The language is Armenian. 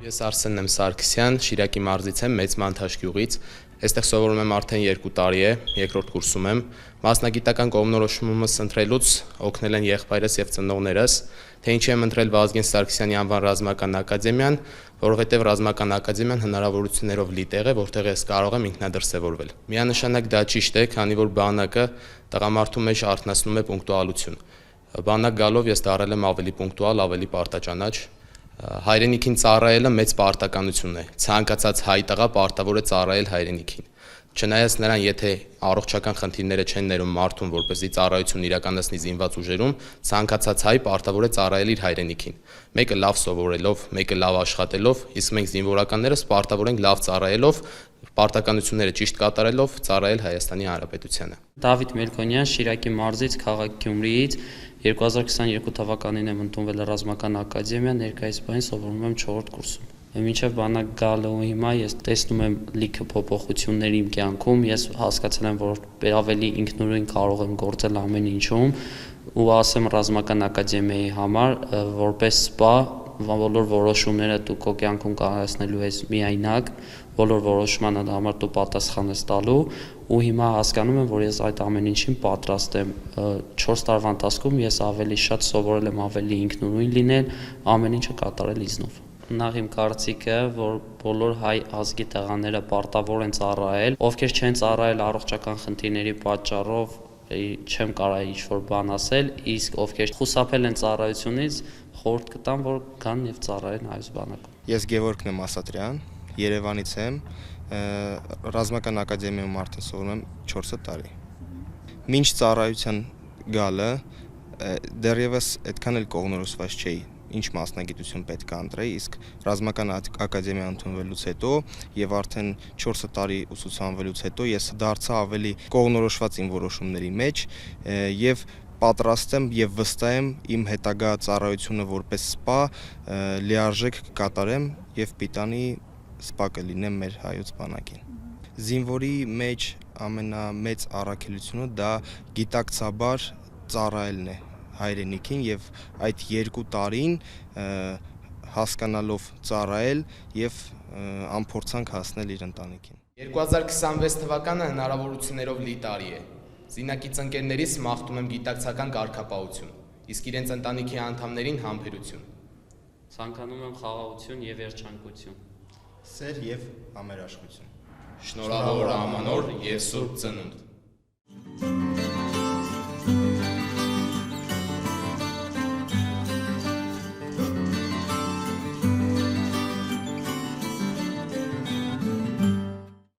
Ես Արսենն եմ Սարգսյան, Շիրակի մարզից եմ, Մեծ Մանթաշ գյուղից։ Այստեղ սովորում եմ արդեն 2 տարի է, երկրորդ կուրսում եմ։ Մասնագիտական կողմնորոշումս ընտրելուց օգնել են եղբայրս եւ ծնողներս, թե ինչի եմ ընտրել Վազգեն Սարգսյանի անվան ռազմական ակադեմիան, որովհետեւ ռազմական ակադեմիան հնարավորություններով լի տեղ է, որտեղ ես կարող եմ ինքնադրսևորվել։ Միանշանակ դա ճիշտ է, քանի որ բանակը տղամարդու մեջ արթնացնում է պունկտուալություն։ Բանակ գալով ես դառել եմ ավելի պունկտուալ, ավելի պարտաճանաչ։ Հայրենիքին ծառայելը մեծ պարտականություն է։ Ցանկացած հայ տղա պարտավոր է ծառայել հայրենիքին։ Չնայած նրան, եթե առողջական խնդիրները չեն ներում մարդուն, որպեսզի ծառայություն իրականացնի զինված ուժերում, ցանկացած հայ պարտավոր է ծառայել իր հայրենիքին։ Մեկը լավ սովորելով, մեկը լավ աշխատելով, իսկ մենք զինվորականներս պարտավոր ենք լավ ծառայելով, պարտականությունները ճիշտ կատարելով ծառայել Հայաստանի Հանրապետությանը։ Դավիթ Մելքոնյան, Շիրակի մարզից, քաղաք Գյումրիից, 2022 թվականին եմ ընդունվել ռազմական ակադեմիա, ներկայիս բանին սովորում եմ 4-րդ կուրսում։ Մինչև բանակ գալու հիմա ես տեսնում եմ լիքը փոփոխություններ իմ կյանքում, ես հասկացել եմ, որ ավելի ինքնուրույն կարող եմ գործել ամեն ինչում, ու ասեմ ռազմական ակադեմիայի համար, որպես սպա, բոլոր որոշումները դու քո կյանքում կայացնելու ես միայնակ, բոլոր որոշման համար դու պատասխան ես տալու, ու հիմա հասկանում եմ, որ ես այդ ամեն ինչին պատրաստ եմ։ 4 տարվա ընթացքում ես ավելի շատ սովորել եմ ավելի ինքնուրույն լինել, ամեն ինչը կատարել իզնով։ Նախ իմ կարծիքը, որ բոլոր հայ ազգի տղաները պարտավոր են ծառայել, ովքեր չեն ծառայել առողջական խնդիրների պատճառով, չեմ կարող ինչ-որ բան ասել, իսկ ովքեր խուսափել են ծառայությունից, խորհուրդ կտամ, որ գան եւ ծառայեն հայոց բանակում։ Ես Գևորգ Նեմասատրյան, Երևանից եմ, ռազմական ակադեմիայում արդեն սովորում եմ 4 տարի։ Մինչ ծառայության գալը դեռևս այդքան էլ կողմնորոշված չէի, ինչ մասնագիտություն պետք է ընտրեի, իսկ ռազմական ակադեմիա ընդունվելուց հետո եւ արդեն 4 տարի ուսուցանվելուց հետո ես դարձա ավելի կողմնորոշված իմ որոշումների մեջ եւ պատրաստ եմ եւ վստահ եմ իմ հետագա ծառայությունը որպես սպա լիարժեք կկատարեմ եւ պիտանի սպա կլինեմ մեր հայոց բանակին։ Զինվորի մեջ ամենամեծ առաքելությունը դա գիտակցաբար ծառայելն է հայրենիքին եւ այդ 2 տարին հասկանալով ծառայել եւ անփորձանք հասնել իր ընտանիքին։ 2026 թվականը հնարավորություններով լի տարի է։ Զինակից ընկերներից մաղթում եմ գիտակցական կարգապահություն, իսկ իրենց ընտանիքի անդամներին համբերություն։ Ցանկանում եմ խաղաղություն եւ երջանկություն, սեր եւ համերաշխություն։ Շնորհավոր Ամանոր եւ Սուրբ Ծնունդ։